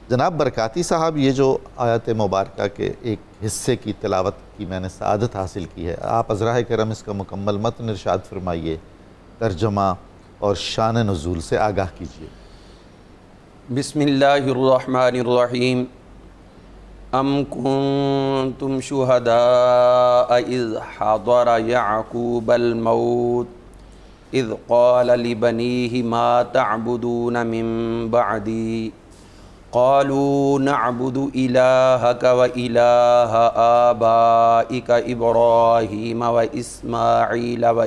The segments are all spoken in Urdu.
جناب برکاتی صاحب، یہ جو آیت مبارکہ کے ایک حصے کی تلاوت کی میں نے سعادت حاصل کی ہے، آپ عذراء کرم اس کا مکمل متن ارشاد فرمائیے، ترجمہ اور شان نزول سے آگاہ کیجیے۔ بسم اللہ الرحمن الرحیم۔ ام کنتم شہداء اذ حضر یعقوب الموت اذ قال لبنیہ ما تعبدون من بعدی قالوا نعبد الہک و الہ آبائک ابراہیم و اسماعیل و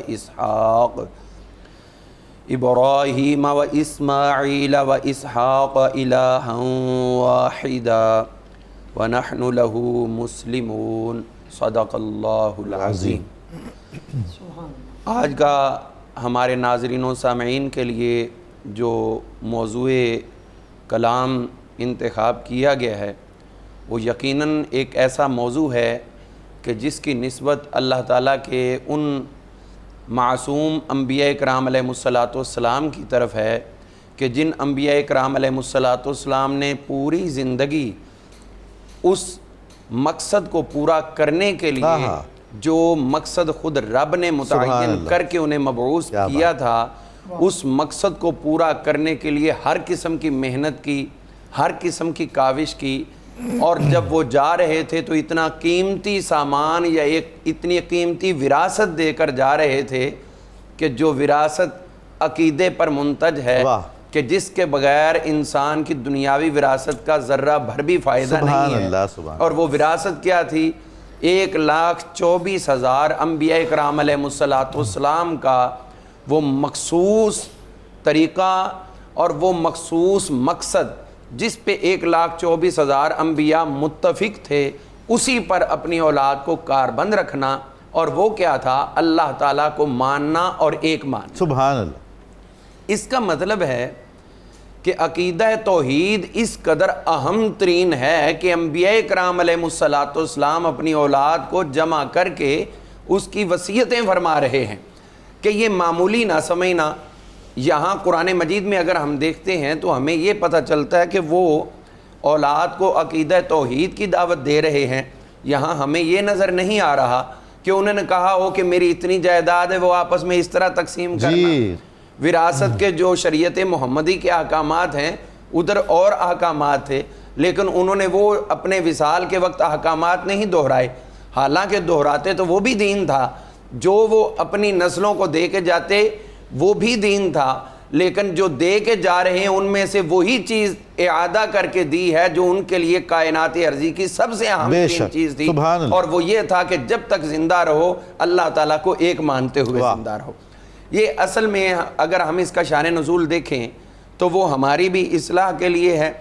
اسحاق الہا واحدا ونحن له مسلمون۔ صدق اللہ العظیم۔ آج کا ہمارے ناظرین و سامعین کے لیے جو موضوع کلام انتخاب کیا گیا ہے وہ یقیناً ایک ایسا موضوع ہے کہ جس کی نسبت اللہ تعالیٰ کے ان معصوم انبیاء کرام علیہ السلام کی طرف ہے کہ جن انبیاء کرام علیہ السلام نے پوری زندگی اس مقصد کو پورا کرنے کے لیے جو مقصد خود رب نے متعین کر کے انہیں مبعوث کیا تھا، اس مقصد کو پورا کرنے کے لیے ہر قسم کی محنت کی، ہر قسم کی کاوش کی، اور جب وہ جا رہے تھے تو اتنا قیمتی سامان یا ایک اتنی قیمتی وراثت دے کر جا رہے تھے کہ جو وراثت عقیدے پر منتج ہے کہ جس کے بغیر انسان کی دنیاوی وراثت کا ذرہ بھر بھی فائدہ نہیں ہے۔ اور وہ وراثت کیا تھی؟ 1,24,000 انبیاء کرام علیہ السلام کا وہ مخصوص طریقہ اور وہ مخصوص مقصد جس پہ 1,24,000 انبیاء متفق تھے، اسی پر اپنی اولاد کو کاربند رکھنا، اور وہ کیا تھا؟ اللہ تعالیٰ کو ماننا اور ایک ماننا۔ سبحان اللہ۔ اس کا مطلب ہے کہ عقیدہ توحید اس قدر اہم ترین ہے کہ انبیاء کرام علیہ السلام اپنی اولاد کو جمع کر کے اس کی وصیتیں فرما رہے ہیں کہ یہ معمولی نہ سمجھنا۔ یہاں قرآن مجید میں اگر ہم دیکھتے ہیں تو ہمیں یہ پتہ چلتا ہے کہ وہ اولاد کو عقیدہ توحید کی دعوت دے رہے ہیں۔ یہاں ہمیں یہ نظر نہیں آ رہا کہ انہوں نے کہا ہو کہ میری اتنی جائیداد ہے وہ آپس میں اس طرح تقسیم کرنا۔ وراثت کے جو شریعت محمدی کے احکامات ہیں ادھر اور احکامات تھے، لیکن انہوں نے وہ اپنے وصال کے وقت احکامات نہیں دہرائے، حالانکہ دہراتے تو وہ بھی دین تھا، جو وہ اپنی نسلوں کو دے کے جاتے وہ بھی دین تھا، لیکن جو دے کے جا رہے ہیں ان میں سے وہی چیز اعادہ کر کے دی ہے جو ان کے لیے کائنات ارضی کی سب سے اہم چیز تھی، اور وہ یہ تھا کہ جب تک زندہ رہو اللہ تعالیٰ کو ایک مانتے ہوئے زندہ رہو۔ یہ اصل میں اگر ہم اس کا شان نزول دیکھیں تو وہ ہماری بھی اصلاح کے لیے ہے۔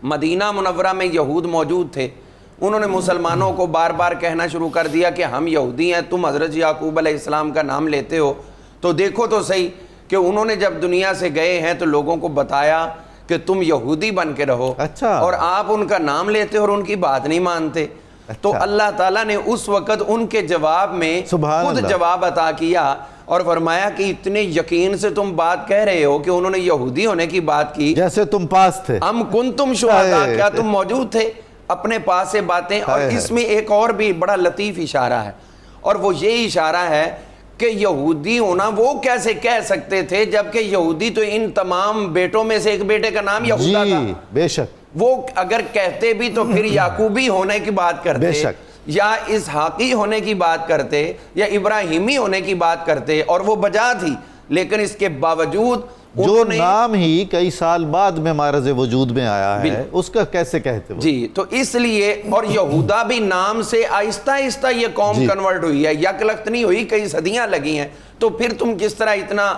مدینہ منورہ میں یہود موجود تھے، انہوں نے مسلمانوں کو بار بار کہنا شروع کر دیا کہ ہم یہودی ہیں، تم حضرت یعقوب علیہ السلام کا نام لیتے ہو، تو دیکھو تو صحیح کہ انہوں نے جب دنیا سے گئے ہیں تو لوگوں کو بتایا کہ تم یہودی بن کے رہو، اور آپ ان کا نام لیتے اور ان کی بات نہیں مانتے۔ تو اللہ تعالیٰ نے اس وقت ان کے جواب میں خود جواب عطا کیا اور فرمایا کہ اتنے یقین سے تم بات کہہ رہے ہو کہ انہوں نے یہودی ہونے کی بات کی جیسے تم پاس تھے۔ ام کنتم شہداء، کیا تم موجود تھے؟ اپنے پاس سے باتیں۔ اور اس میں ایک اور بھی بڑا لطیف اشارہ ہے، اور وہ یہ اشارہ ہے کہ یہودی ہونا وہ کیسے کہہ سکتے تھے جبکہ یہودی تو ان تمام بیٹوں میں سے ایک بیٹے کا نام یہودا تھا۔ بے شک وہ اگر کہتے بھی تو پھر یعقوبی ہونے کی بات کرتے، یا اسحاقی ہونے کی بات کرتے، یا ابراہیمی ہونے کی بات کرتے، اور وہ بجا تھی، لیکن اس کے باوجود جو نام ہی کئی سال بعد میں معرض وجود میں آیا ہے اس کا کیسے کہتے وہ؟ جی تو اس لیے، اور یہودا بھی نام سے آہستہ آہستہ یہ قوم کنورٹ ہوئی ہے، یکلخت نہیں ہوئی، کئی صدیاں لگی ہیں، تو پھر تم کس طرح اتنا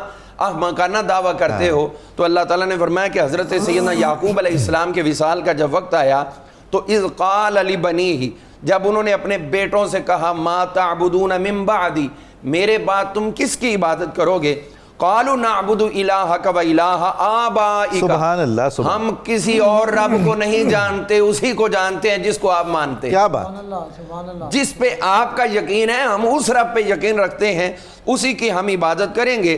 احمقانہ دعویٰ کرتے ہو؟ تو اللہ تعالیٰ نے فرمایا کہ حضرت سیدنا یعقوب علیہ السلام کے وصال کا جب وقت آیا تو اذ قال لبنیہ، جب انہوں نے اپنے بیٹوں سے کہا ما تعبدون من بعدی، میرے بعد تم کس کی عبادت کرو گے؟ قالوا نعبد الہک و الہ آبائک، سبحان اللہ، ہم کسی اور رب کو نہیں جانتے، اسی کو جانتے ہیں جس کو آپ مانتے ہیں، کیا بات، جس پہ آپ کا یقین ہے ہم اس رب پہ یقین رکھتے ہیں، اسی کی ہم عبادت کریں گے۔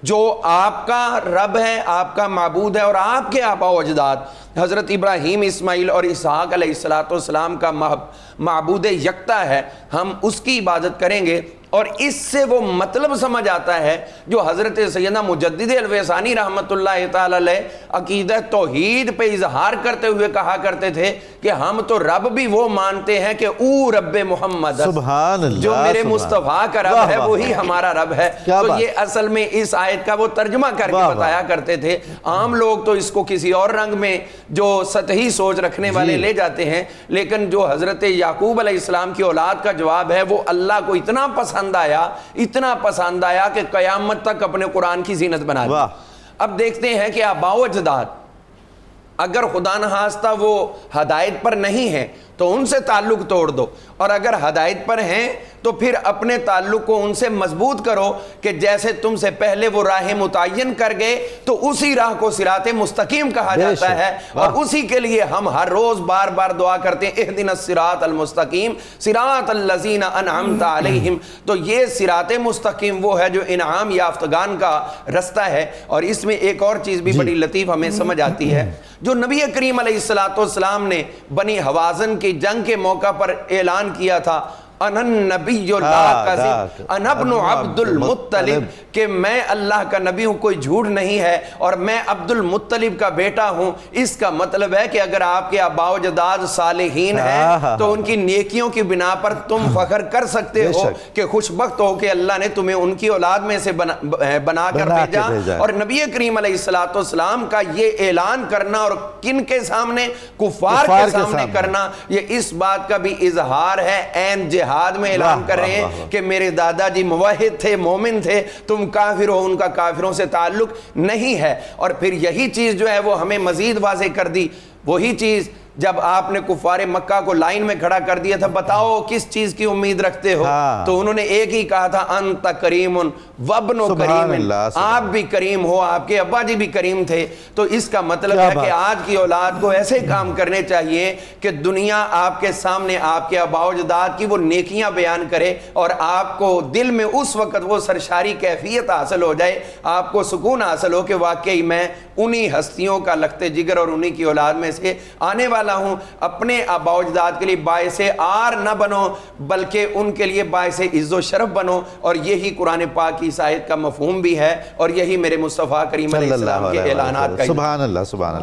جو آپ کا رب ہے، آپ کا معبود ہے، اور آپ کے آبا و اجداد حضرت ابراہیم، اسماعیل اور اسحاق علیہ السلام کا معبود یکتا ہے، ہم اس کی عبادت کریں گے۔ اور اس سے وہ مطلب سمجھ آتا ہے جو حضرت سیدنا مجدد الویسانی رحمۃ اللہ تعالی علیہ عقیدہ توحید پہ اظہار کرتے ہوئے کہا کرتے تھے کہ ہم تو رب بھی وہ مانتے ہیں کہ او رب محمد، سبحان اللہ، جو میرے مصطفیٰ کا رب ہے وہی ہمارا رب ہے۔ تو یہ اصل میں اس آیت کا وہ ترجمہ کر کے بتایا کرتے تھے۔ عام لوگ تو اس کو کسی اور رنگ میں جو سطحی سوچ رکھنے والے لے جاتے ہیں، لیکن جو حضرت یعقوب علیہ السلام کی اولاد کا جواب ہے وہ اللہ کو اتنا پسند آیا کہ قیامت تک اپنے قرآن کی زینت بنا دی۔ اب دیکھتے ہیں کہ آباء و اجداد اگر خدا نخواستہ وہ ہدایت پر نہیں ہیں تو ان سے تعلق توڑ دو، اور اگر ہدایت پر ہیں تو پھر اپنے تعلق کو ان سے مضبوط کرو کہ جیسے تم سے پہلے وہ راہ متعین کر گئے تو اسی راہ کو صراط مستقیم کہا جاتا ہے، اور اسی کے لیے ہم ہر روز بار بار دعا کرتے ہیں اہدنا الصراط المستقیم صراط الذین انعمت علیہم۔ تو یہ صراط مستقیم وہ ہے جو انعام یافتگان کا رستہ ہے۔ اور اس میں ایک اور چیز بھی بڑی لطیف ہمیں سمجھ آتی ہے، جو نبی کریم علیہ السلام نے بنی حوازن کی جنگ کے موقع پر اعلان کیا تھا، انا النبی لا کذب انا ابن عبد المطلب، کہ میں اللہ کا نبی ہوں، کوئی جھوٹ نہیں ہے، اور میں عبد المطلب کا بیٹا ہوں۔ اس کا مطلب ہے کہ اگر آپ کے آباء و اجداد صالحین ہیں تو ان کی نیکیوں کی بنا پر تم فخر کر سکتے ہو کہ خوشبخت ہو کہ اللہ نے تمہیں ان کی اولاد میں سے بنا کر بھیجا۔ اور نبی کریم علیہ السلام کا یہ اعلان کرنا، اور کن کے سامنے؟ کفار کے سامنے کرنا، یہ اس بات کا بھی اظہار ہے، عین جہاد میں اعلان کر رہے ہیں کہ میرے دادا جی موحد تھے، مومن تھے، تم کافر ہو، ان کا کافروں سے تعلق نہیں ہے۔ اور پھر یہی چیز جو ہے وہ ہمیں مزید واضح کر دی، وہی چیز جب آپ نے کفار مکہ کو لائن میں کھڑا کر دیا تھا، بتاؤ کس چیز کی امید رکھتے ہو؟ تو انہوں نے ایک ہی کہا تھا انت کریم وابن کریم، آپ بھی کریم ہو، آپ کے ابا جی بھی کریم تھے۔ تو اس کا مطلب ہے کہ آج کی اولاد کو ایسے کام کرنے چاہیے کہ دنیا آپ کے سامنے آپ کے آباء و اجداد کی وہ نیکیاں بیان کرے، اور آپ کو دل میں اس وقت وہ سرشاری کیفیت حاصل ہو جائے، آپ کو سکون حاصل ہو کہ واقعی میں انہی ہستیوں کا لخت جگر اور انہی کی اولاد میں سے آنے والا ہوں۔ اپنے آباء و اجداد کے لیے باعث آر نہ بنو، بلکہ ان کے لیے باعث عز و شرف بنو، اور یہی قرآن پاک کی اس آیت کا مفہوم بھی ہے، اور یہی میرے مصطفیٰ کریم علیہ السلام کے اعلانات کا۔ سبحان اللہ، سبحان اللہ۔